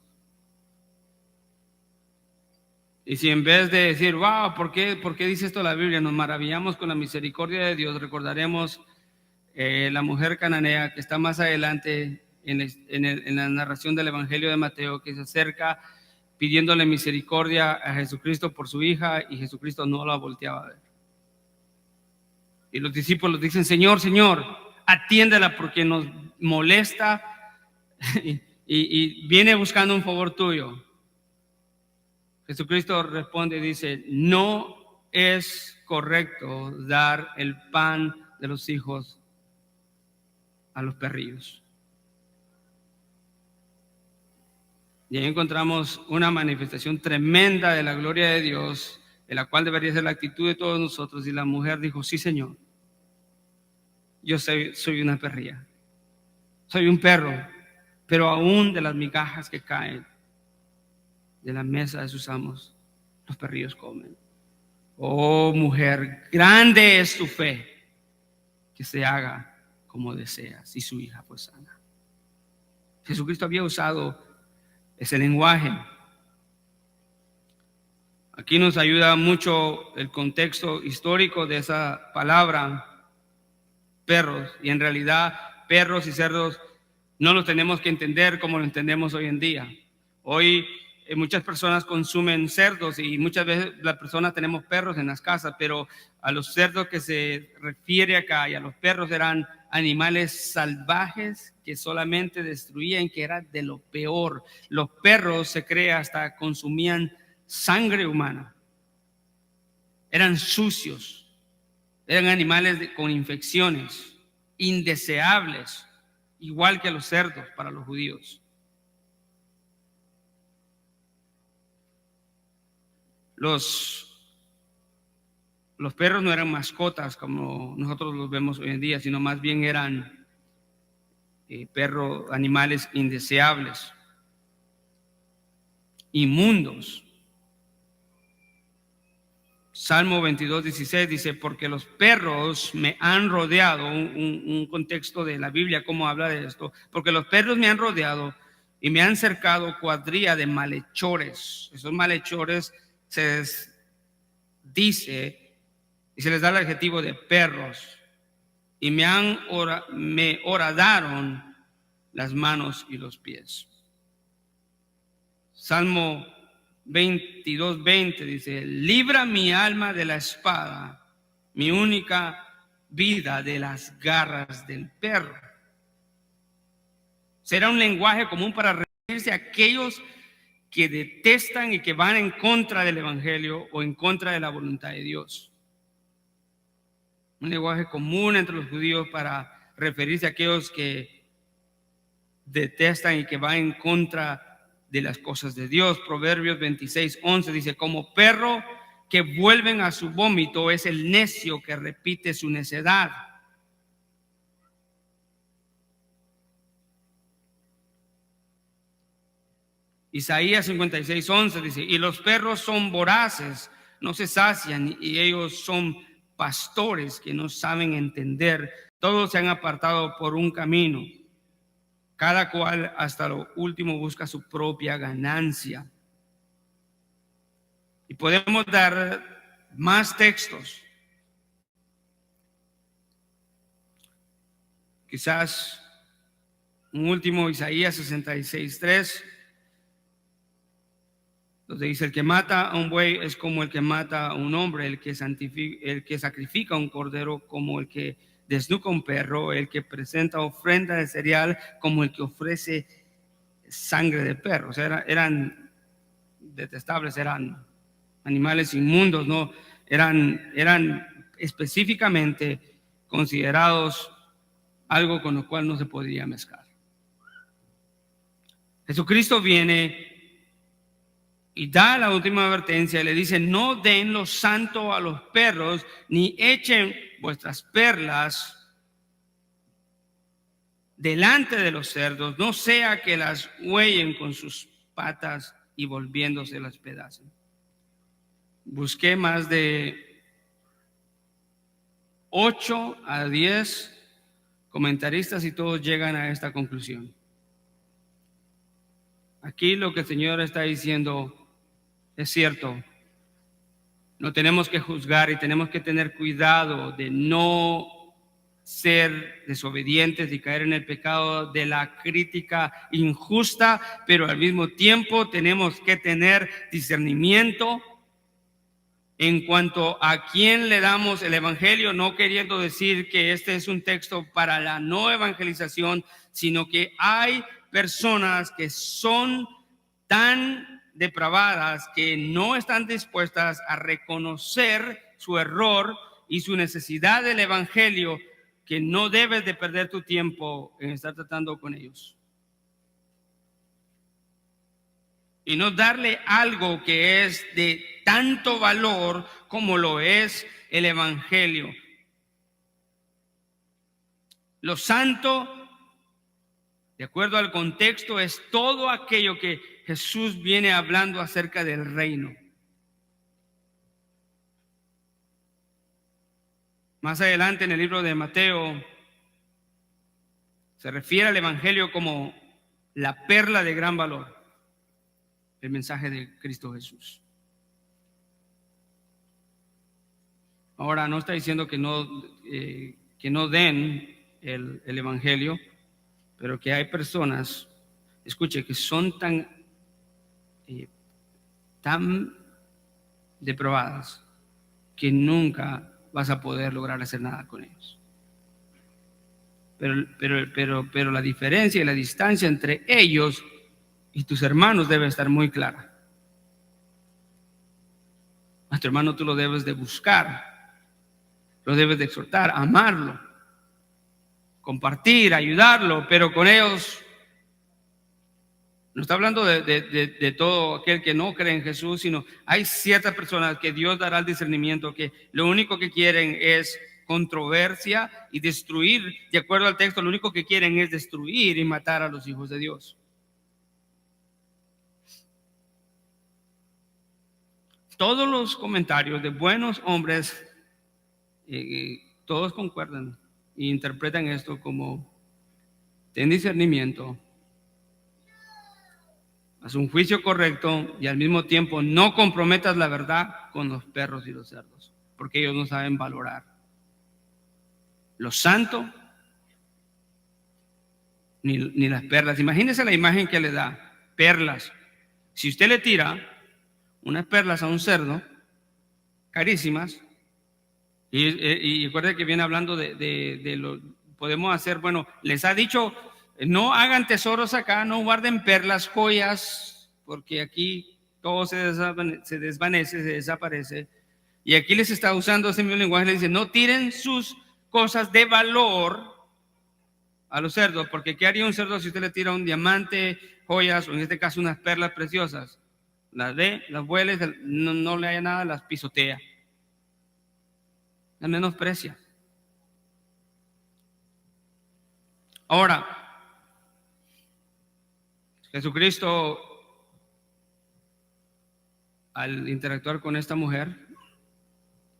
Y si en vez de decir, wow, ¿por qué dice esto la Biblia? Nos maravillamos con la misericordia de Dios, recordaremos la mujer cananea que está más adelante en la narración del Evangelio de Mateo, que se acerca pidiéndole misericordia a Jesucristo por su hija, y Jesucristo no la volteaba a ver. Y los discípulos dicen, Señor, Señor, atiéndela porque nos molesta y viene buscando un favor tuyo. Jesucristo responde y dice, no es correcto dar el pan de los hijos a los perrillos. Y ahí encontramos una manifestación tremenda de la gloria de Dios, de la cual debería ser la actitud de todos nosotros. Y la mujer dijo, sí, Señor, yo soy una perrilla, soy un perro, pero aún de las migajas que caen de la mesa de sus amos, los perrillos comen. Oh mujer, grande es tu fe, que se haga como deseas. Y su hija fue sana. Jesucristo había usado ese lenguaje. Aquí nos ayuda mucho el contexto histórico de esa palabra, perros. Y en realidad, perros y cerdos no los tenemos que entender como lo entendemos hoy en día. Hoy muchas personas consumen cerdos y muchas veces las personas tenemos perros en las casas, pero a los cerdos que se refiere acá y a los perros eran animales salvajes que solamente destruían, que era de lo peor. Los perros, se cree, hasta consumían sangre humana. Eran sucios, eran animales con infecciones, indeseables, igual que los cerdos para los judíos. Los perros no eran mascotas como nosotros los vemos hoy en día, sino más bien eran animales indeseables, inmundos. Salmo 22:16 dice, porque los perros me han rodeado, un contexto de la Biblia, cómo habla de esto, porque los perros me han rodeado y me han cercado cuadrilla de malhechores. Esos malhechores se les dice y se les da el adjetivo de perros, y me horadaron las manos y los pies. Salmo 22:20 dice, libra mi alma de la espada, mi única vida de las garras del perro. Será un lenguaje común para referirse a aquellos que detestan y que van en contra del Evangelio o en contra de la voluntad de Dios. Un lenguaje común entre los judíos para referirse a aquellos que detestan y que van en contra de las cosas de Dios. Proverbios 26:11 dice, como perro que vuelven a su vómito es el necio que repite su necedad. Isaías 56:11 dice, y los perros son voraces, no se sacian, y ellos son pastores que no saben entender. Todos se han apartado por un camino, cada cual hasta lo último busca su propia ganancia. Y podemos dar más textos. Quizás un último, Isaías 66:3, donde dice, el que mata a un buey es como el que mata a un hombre, el que sacrifica un cordero como el que desnuca un perro, el que presenta ofrenda de cereal como el que ofrece sangre de perro. O sea, eran detestables, eran animales inmundos, no eran específicamente considerados algo con lo cual no se podía mezclar. Jesucristo viene y da la última advertencia, le dice, no den lo santo a los perros, ni echen vuestras perlas delante de los cerdos, no sea que las huellen con sus patas y volviéndose las pedacen. Busqué más de 8 a 10 comentaristas y todos llegan a esta conclusión. Aquí lo que el Señor está diciendo es cierto. No tenemos que juzgar y tenemos que tener cuidado de no ser desobedientes y caer en el pecado de la crítica injusta, pero al mismo tiempo tenemos que tener discernimiento en cuanto a quién le damos el evangelio, no queriendo decir que este es un texto para la no evangelización, sino que hay personas que son tan depravadas que no están dispuestas a reconocer su error y su necesidad del evangelio, que no debes de perder tu tiempo en estar tratando con ellos. Y no darle algo que es de tanto valor como lo es el evangelio. Lo santo, de acuerdo al contexto, es todo aquello que Jesús viene hablando acerca del reino. Más adelante en el libro de Mateo se refiere al evangelio como la perla de gran valor, el mensaje de Cristo Jesús. Ahora no está diciendo que no den el evangelio, pero que hay personas, escuche, que son tan depravadas que nunca vas a poder lograr hacer nada con ellos. Pero la diferencia y la distancia entre ellos y tus hermanos debe estar muy clara. A tu hermano tú lo debes de buscar, lo debes de exhortar, amarlo, compartir, ayudarlo, pero con ellos no está hablando de todo aquel que no cree en Jesús, sino hay ciertas personas que Dios dará el discernimiento que lo único que quieren es controversia y destruir. De acuerdo al texto, lo único que quieren es destruir y matar a los hijos de Dios. Todos los comentarios de buenos hombres, todos concuerdan e interpretan esto como: ten discernimiento, haz un juicio correcto y al mismo tiempo no comprometas la verdad con los perros y los cerdos, porque ellos no saben valorar lo santo ni las perlas. Imagínese la imagen que le da: perlas. Si usted le tira unas perlas a un cerdo, carísimas, y recuerde que viene hablando de lo podemos hacer, bueno, les ha dicho: no hagan tesoros acá, no guarden perlas, joyas, porque aquí todo se desvanece, se desaparece. Y aquí les está usando ese mismo lenguaje, les dice: no tiren sus cosas de valor a los cerdos, porque ¿qué haría un cerdo si usted le tira un diamante, joyas, o en este caso unas perlas preciosas? Las ve, las huele, no le haya nada, las pisotea, las menosprecia. Ahora, Jesucristo, al interactuar con esta mujer,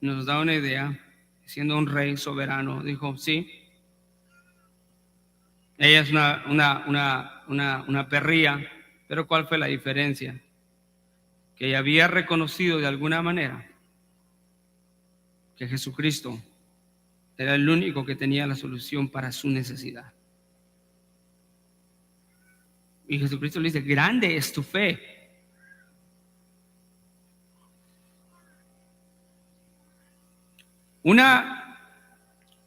nos da una idea. Siendo un rey soberano, dijo: sí, ella es una perría, pero ¿cuál fue la diferencia? Que ella había reconocido de alguna manera que Jesucristo era el único que tenía la solución para su necesidad. Y Jesucristo le dice: grande es tu fe. Una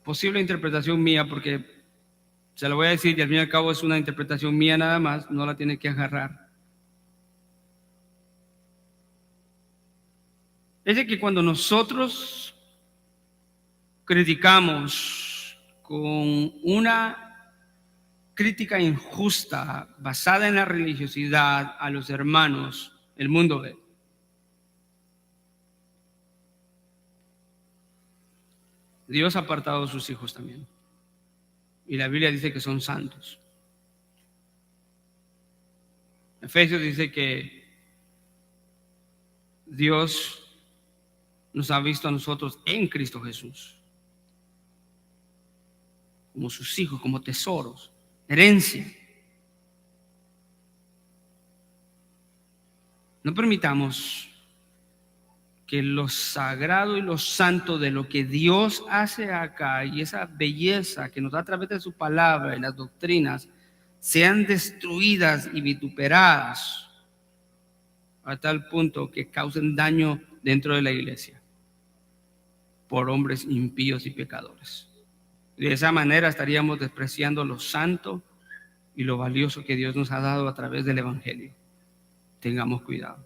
posible interpretación mía, porque se la voy a decir y al fin y al cabo es una interpretación mía nada más, no la tiene que agarrar, es de que cuando nosotros criticamos con una crítica injusta basada en la religiosidad a los hermanos, el mundo ve. Dios ha apartado a sus hijos también. y la Biblia dice que son santos. Efesios dice que Dios nos ha visto a nosotros en Cristo Jesús como sus hijos, como tesoros, herencia. No permitamos que lo sagrado y lo santo de lo que Dios hace acá y esa belleza que nos da a través de su palabra y las doctrinas sean destruidas y vituperadas a tal punto que causen daño dentro de la iglesia por hombres impíos y pecadores. De esa manera estaríamos despreciando lo santo y lo valioso que Dios nos ha dado a través del Evangelio. Tengamos cuidado.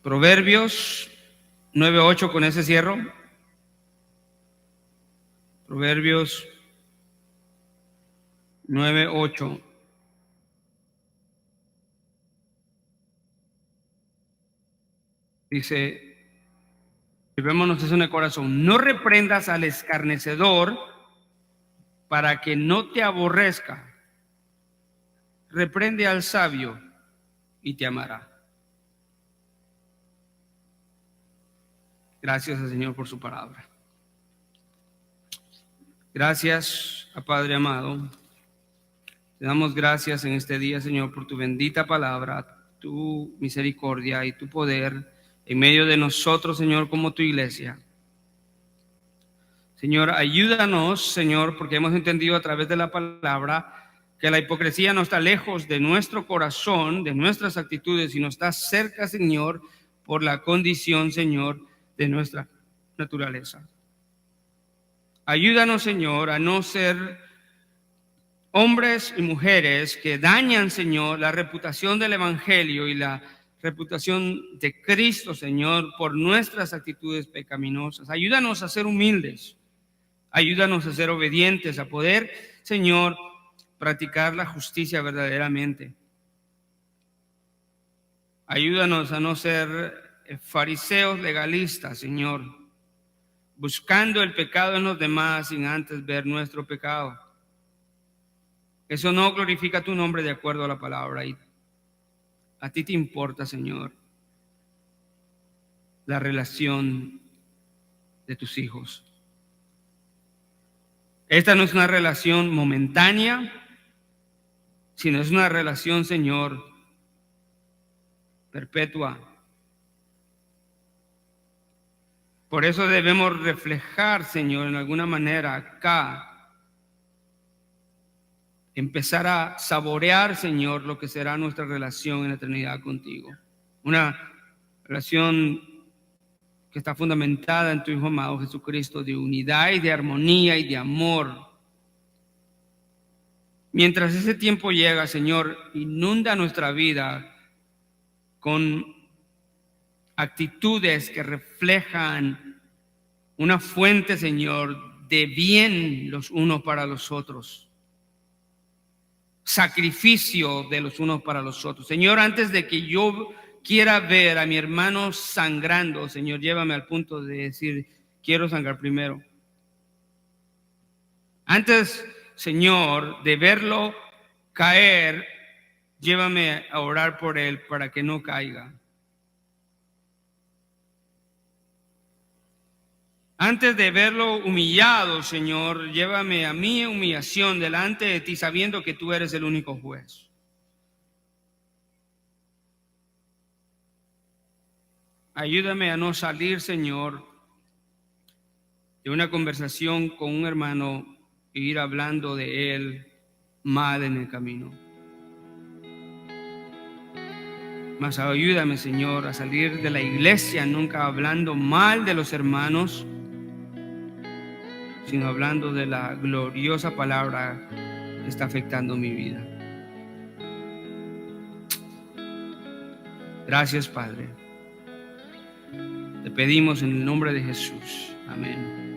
Proverbios 9:8, con ese cierro. Proverbios 9:8. Dice, llevémonos eso en el corazón: no reprendas al escarnecedor para que no te aborrezca. Reprende al sabio y te amará. Gracias al Señor por su palabra. Gracias, Padre amado. Te damos gracias en este día, Señor, por tu bendita palabra, tu misericordia y tu poder en medio de nosotros, Señor, como tu iglesia. Señor, ayúdanos, Señor, porque hemos entendido a través de la palabra que la hipocresía no está lejos de nuestro corazón, de nuestras actitudes, sino está cerca, Señor, por la condición, Señor, de nuestra naturaleza. Ayúdanos, Señor, a no ser hombres y mujeres que dañan, Señor, la reputación del Evangelio y la reputación de Cristo, Señor, por nuestras actitudes pecaminosas. Ayúdanos a ser humildes. Ayúdanos a ser obedientes, a poder, Señor, practicar la justicia verdaderamente. Ayúdanos a no ser fariseos legalistas, Señor, buscando el pecado en los demás sin antes ver nuestro pecado. Eso no glorifica tu nombre de acuerdo a la palabra. Y a ti te importa, Señor, la relación de tus hijos. Esta no es una relación momentánea, sino es una relación, Señor, perpetua. Por eso debemos reflejar, Señor, en alguna manera acá, empezar a saborear, Señor, lo que será nuestra relación en la eternidad contigo. Una relación que está fundamentada en tu Hijo amado Jesucristo, de unidad y de armonía y de amor. Mientras ese tiempo llega, Señor, inunda nuestra vida con actitudes que reflejan una fuente, Señor, de bien los unos para los otros. Sacrificio de los unos para los otros. Señor, antes de que yo quiera ver a mi hermano sangrando, Señor, llévame al punto de decir, quiero sangrar primero. Antes, Señor, de verlo caer, llévame a orar por él para que no caiga. Antes de verlo humillado, Señor, llévame a mi humillación delante de ti, sabiendo que tú eres el único juez. Ayúdame a no salir, Señor, de una conversación con un hermano e ir hablando de él mal en el camino. Mas ayúdame, Señor, a salir de la iglesia nunca hablando mal de los hermanos, sino hablando de la gloriosa palabra que está afectando mi vida. Gracias, Padre. Te pedimos en el nombre de Jesús. Amén.